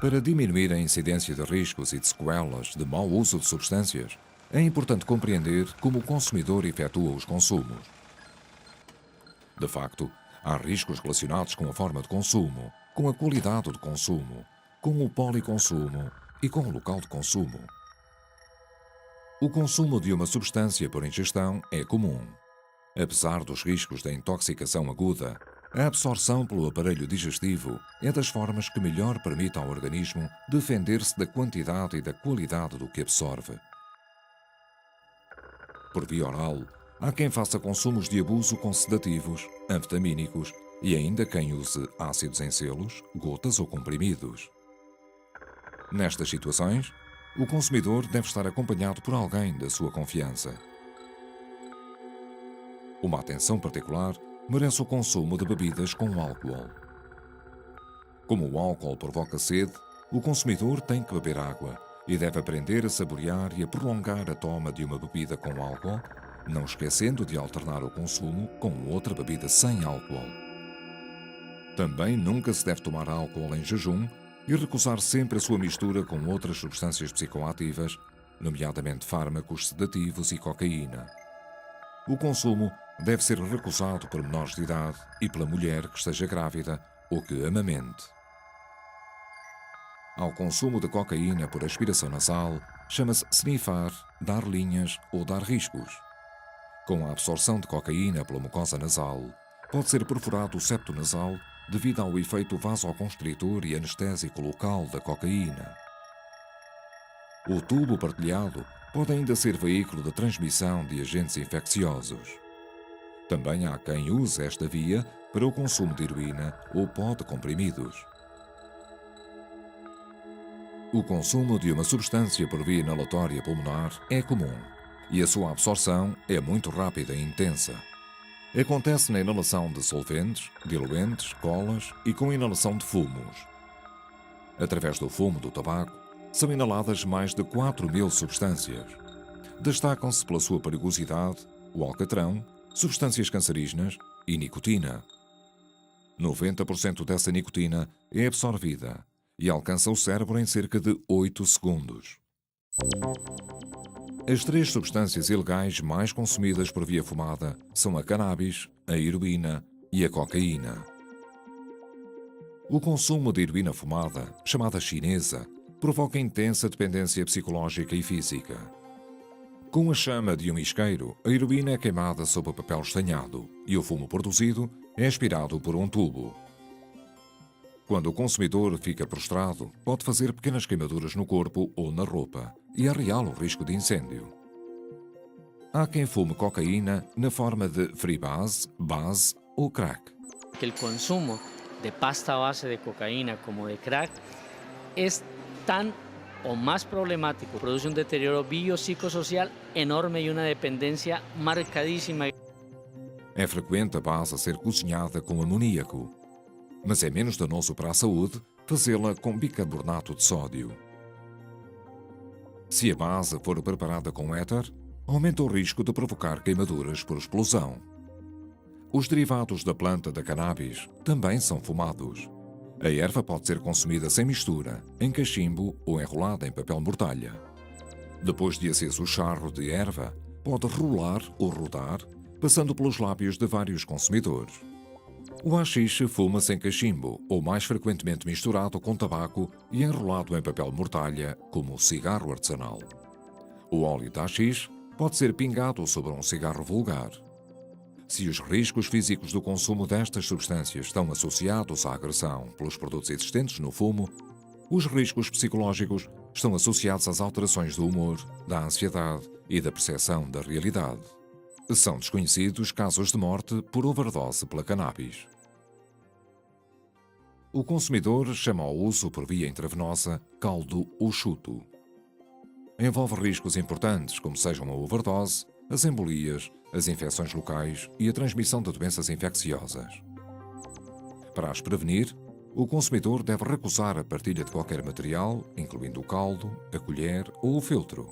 Para diminuir a incidência de riscos e de sequelas de mau uso de substâncias, é importante compreender como o consumidor efetua os consumos. De facto, há riscos relacionados com a forma de consumo, com a qualidade do consumo, com o policonsumo e com o local de consumo. O consumo de uma substância por ingestão é comum. Apesar dos riscos da intoxicação aguda, a absorção pelo aparelho digestivo é das formas que melhor permite ao organismo defender-se da quantidade e da qualidade do que absorve. Por via oral, há quem faça consumos de abuso com sedativos, anfetamínicos e ainda quem use ácidos em selos, gotas ou comprimidos. Nestas situações, o consumidor deve estar acompanhado por alguém da sua confiança. Uma atenção particular merece o consumo de bebidas com álcool. Como o álcool provoca sede, o consumidor tem que beber água e deve aprender a saborear e a prolongar a toma de uma bebida com álcool, não esquecendo de alternar o consumo com outra bebida sem álcool. Também nunca se deve tomar álcool em jejum e recusar sempre a sua mistura com outras substâncias psicoativas, nomeadamente fármacos sedativos e cocaína. O consumo deve ser recusado por menores de idade e pela mulher que esteja grávida ou que amamente. Ao consumo de cocaína por aspiração nasal, chama-se snifar, dar linhas ou dar riscos. Com a absorção de cocaína pela mucosa nasal, pode ser perfurado o septo nasal devido ao efeito vasoconstritor e anestésico local da cocaína. O tubo partilhado pode ainda ser veículo de transmissão de agentes infecciosos. Também há quem use esta via para o consumo de heroína ou pó de comprimidos. O consumo de uma substância por via inalatória pulmonar é comum e a sua absorção é muito rápida e intensa. Acontece na inalação de solventes, diluentes, colas e com inalação de fumos. Através do fumo do tabaco, são inaladas mais de 4.000 substâncias. Destacam-se pela sua perigosidade o alcatrão, substâncias cancerígenas e nicotina. 90% dessa nicotina é absorvida e alcança o cérebro em cerca de 8 segundos. As 3 substâncias ilegais mais consumidas por via fumada são a cannabis, a heroína e a cocaína. O consumo de heroína fumada, chamada chinesa, provoca intensa dependência psicológica e física. Com a chama de um isqueiro, a heroína é queimada sob o papel estanhado e o fumo produzido é aspirado por um tubo. Quando o consumidor fica prostrado, pode fazer pequenas queimaduras no corpo ou na roupa e é real o risco de incêndio. Há quem fume cocaína na forma de freebase, base ou crack. Que el consumo de pasta base de cocaína como de crack es tan o más problemático, produce un deterioro biopsicosocial enorme y una dependencia marcadísima. É frequente a base a ser cozinhada com amoníaco, mas é menos danoso para a saúde fazê-la com bicarbonato de sódio. Se a base for preparada com éter, aumenta o risco de provocar queimaduras por explosão. Os derivados da planta da cannabis também são fumados. A erva pode ser consumida sem mistura, em cachimbo ou enrolada em papel mortalha. Depois de aceso o charro de erva, pode rolar ou rodar, passando pelos lábios de vários consumidores. O haxixe fuma-se em cachimbo ou mais frequentemente misturado com tabaco e enrolado em papel mortalha, como o cigarro artesanal. O óleo de haxixe pode ser pingado sobre um cigarro vulgar. Se os riscos físicos do consumo destas substâncias estão associados à agressão pelos produtos existentes no fumo, os riscos psicológicos estão associados às alterações do humor, da ansiedade e da percepção da realidade. São desconhecidos casos de morte por overdose pela cannabis. O consumidor chama ao uso por via intravenosa caldo ou chuto. Envolve riscos importantes, como sejam a overdose, as embolias, as infecções locais e a transmissão de doenças infecciosas. Para as prevenir, o consumidor deve recusar a partilha de qualquer material, incluindo o caldo, a colher ou o filtro.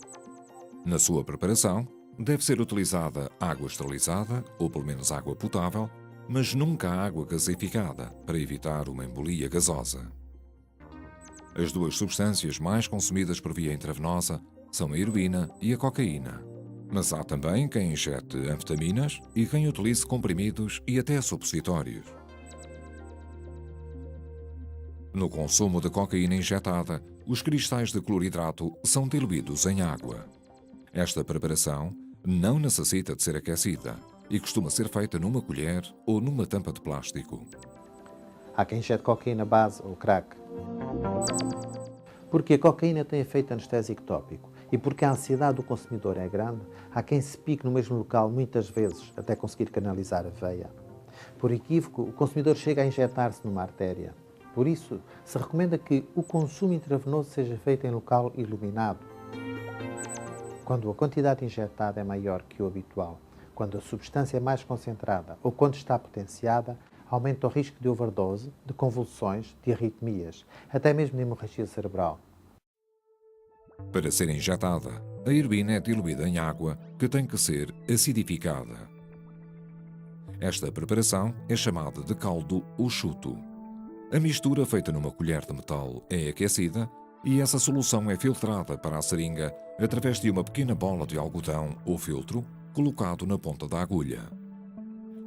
Na sua preparação, deve ser utilizada água esterilizada, ou pelo menos água potável, mas nunca água gaseificada, para evitar uma embolia gasosa. As duas substâncias mais consumidas por via intravenosa são a heroína e a cocaína. Mas há também quem injete anfetaminas e quem utilize comprimidos e até supositórios. No consumo de cocaína injetada, os cristais de cloridrato são diluídos em água. Esta preparação não necessita de ser aquecida e costuma ser feita numa colher ou numa tampa de plástico. Há quem injete cocaína base ou crack. Porque a cocaína tem efeito anestésico tópico e porque a ansiedade do consumidor é grande, há quem se pique no mesmo local muitas vezes até conseguir canalizar a veia. Por equívoco, o consumidor chega a injetar-se numa artéria. Por isso, se recomenda que o consumo intravenoso seja feito em local iluminado. Quando a quantidade injetada é maior que o habitual, quando a substância é mais concentrada ou quando está potenciada, aumenta o risco de overdose, de convulsões, de arritmias, até mesmo de hemorragia cerebral. Para ser injetada, a heroína é diluída em água que tem que ser acidificada. Esta preparação é chamada de caldo ou chuto. A mistura feita numa colher de metal é aquecida e essa solução é filtrada para a seringa através de uma pequena bola de algodão ou filtro colocado na ponta da agulha.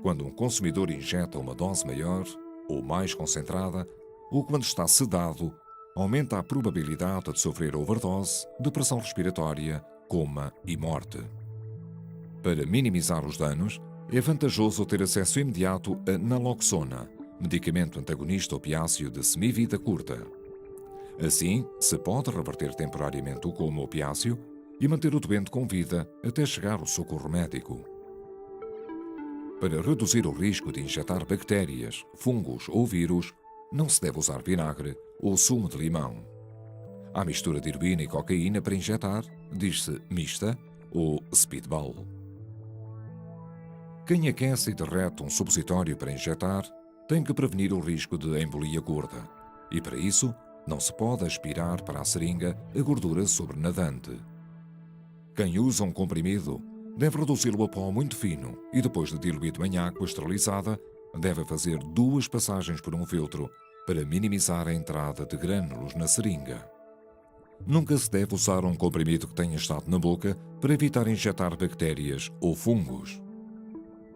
Quando um consumidor injeta uma dose maior ou mais concentrada, ou quando está sedado, aumenta a probabilidade de sofrer overdose, depressão respiratória, coma e morte. Para minimizar os danos, é vantajoso ter acesso imediato a naloxona, medicamento antagonista opiáceo de semivida curta. Assim, se pode reverter temporariamente o coma opiáceo e manter o doente com vida até chegar ao socorro médico. Para reduzir o risco de injetar bactérias, fungos ou vírus, não se deve usar vinagre ou sumo de limão. À mistura de heroína e cocaína para injetar, diz-se mista ou speedball. Quem aquece e derrete um supositório para injetar tem que prevenir o risco de embolia gorda e, para isso, não se pode aspirar para a seringa a gordura sobrenadante. Quem usa um comprimido deve reduzi-lo a pó muito fino e, depois de diluído em água esterilizada, deve fazer 2 passagens por um filtro para minimizar a entrada de grânulos na seringa. Nunca se deve usar um comprimido que tenha estado na boca para evitar injetar bactérias ou fungos.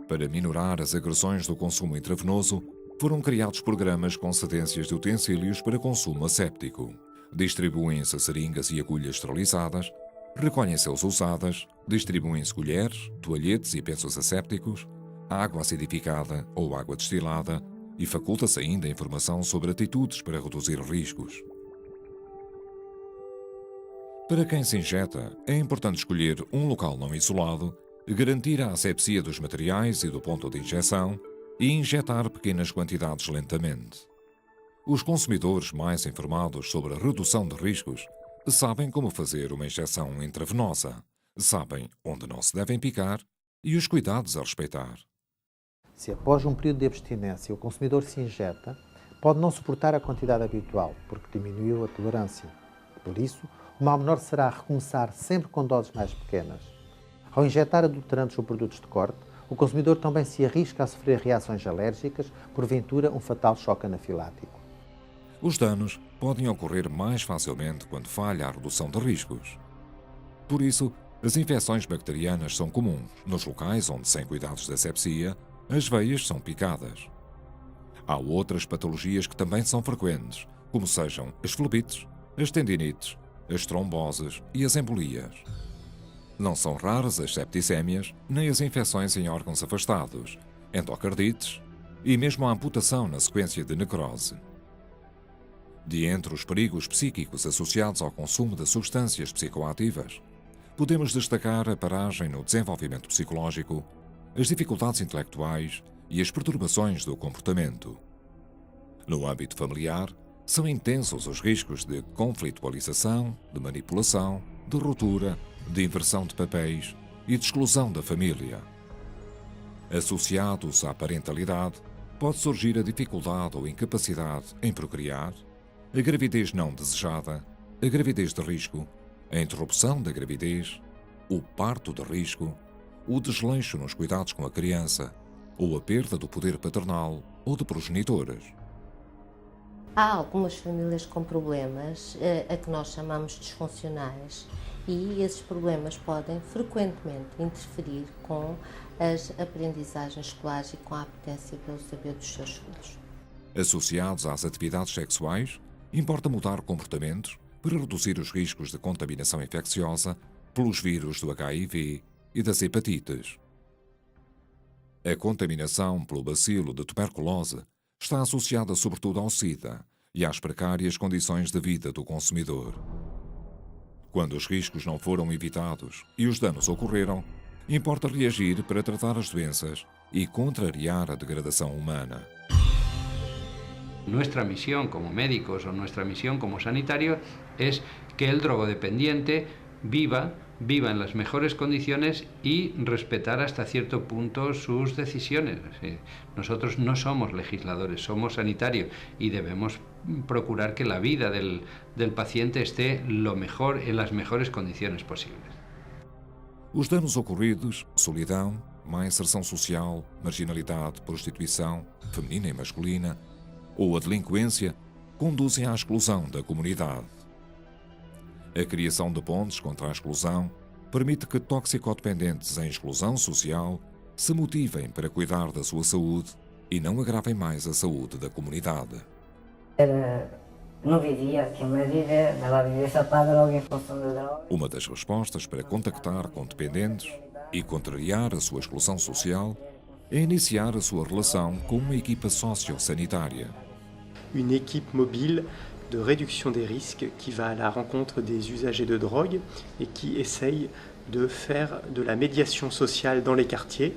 Para minorar as agressões do consumo intravenoso, foram criados programas com cedências de utensílios para consumo asséptico. Distribuem-se seringas e agulhas esterilizadas, recolhem-se as usadas, distribuem-se colheres, toalhetes e pensos assépticos, água acidificada ou água destilada e faculta-se ainda informação sobre atitudes para reduzir riscos. Para quem se injeta, é importante escolher um local não isolado, garantir a asepsia dos materiais e do ponto de injeção e injetar pequenas quantidades lentamente. Os consumidores mais informados sobre a redução de riscos sabem como fazer uma injeção intravenosa, sabem onde não se devem picar e os cuidados a respeitar. Se após um período de abstinência o consumidor se injeta, pode não suportar a quantidade habitual, porque diminuiu a tolerância. Por isso, o mal menor será recomeçar sempre com doses mais pequenas. Ao injetar adulterantes ou produtos de corte, o consumidor também se arrisca a sofrer reações alérgicas, porventura um fatal choque anafilático. Os danos podem ocorrer mais facilmente quando falha a redução de riscos. Por isso, as infecções bacterianas são comuns nos locais onde, sem cuidados de asepsia, as veias são picadas. Há outras patologias que também são frequentes, como sejam as flebites, as tendinites, as tromboses e as embolias. Não são raras as septicémias, nem as infecções em órgãos afastados, endocardites e mesmo a amputação na sequência de necrose. De entre os perigos psíquicos associados ao consumo de substâncias psicoativas, podemos destacar a paragem no desenvolvimento psicológico, as dificuldades intelectuais e as perturbações do comportamento. No âmbito familiar, são intensos os riscos de conflitualização, de manipulação, de ruptura, de inversão de papéis e de exclusão da família. Associados à parentalidade, pode surgir a dificuldade ou incapacidade em procriar, a gravidez não desejada, a gravidez de risco, a interrupção da gravidez, o parto de risco, o desleixo nos cuidados com a criança ou a perda do poder paternal ou de progenitores. Há algumas famílias com problemas a que nós chamamos disfuncionais e esses problemas podem frequentemente interferir com as aprendizagens escolares e com a apetência pelo saber dos seus filhos. Associados às atividades sexuais, importa mudar comportamentos para reduzir os riscos de contaminação infecciosa pelos vírus do HIV e das hepatites. A contaminação pelo bacilo de tuberculose está associada sobretudo ao SIDA e às precárias condições de vida do consumidor. Quando os riscos não foram evitados e os danos ocorreram, importa reagir para tratar as doenças y contrariar a degradación humana. Nuestra misión como médicos o nuestra misión como sanitarios es que el drogodependiente viva en las mejores condiciones y respetar hasta cierto punto sus decisiones. Nosotros no somos legisladores, somos sanitarios y debemos procurar que la vida del paciente esté en las mejores condiciones posibles. Os danos ocorridos, solidão, má inserção social, marginalidade, prostituição, feminina e masculina, ou a delinquência, conduzem à exclusão da comunidade. A criação de pontes contra a exclusão permite que toxicodependentes em exclusão social se motivem para cuidar da sua saúde e não agravem mais a saúde da comunidade. Não vivia aquilo na vida, andava a viver só para a droga em função da droga. Uma das respostas para contactar com dependentes e contrariar a sua exclusão social é iniciar a sua relação com uma equipa socio-sanitária. Une équipe mobile de réduction des risques qui va à la rencontre des usagers de drogue et qui essaye de faire de la médiation sociale dans les quartiers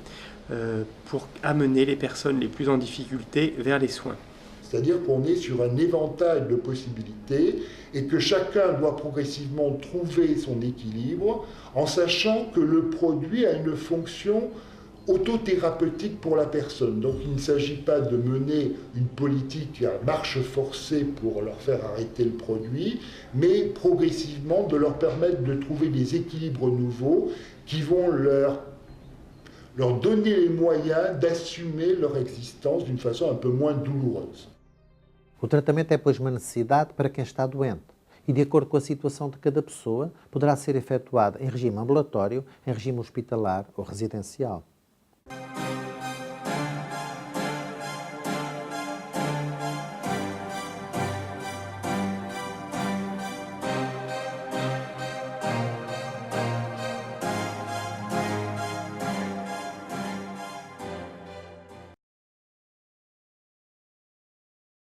pour amener les personnes les plus en difficulté vers les soins. C'est-à-dire qu'on est sur un éventail de possibilités et que chacun doit progressivement trouver son équilibre en sachant que le produit a une fonction autothérapeutique pour la personne. Donc il ne s'agit pas de mener une politique à marche forcée pour leur faire arrêter le produit, mais progressivement de leur permettre de trouver des équilibres nouveaux qui vont leur donner les moyens d'assumer leur existence d'une façon un peu moins douloureuse. O tratamento é, pois, uma necessidade para quem está doente e, de acordo com a situação de cada pessoa, poderá ser efetuado em regime ambulatório, em regime hospitalar ou residencial.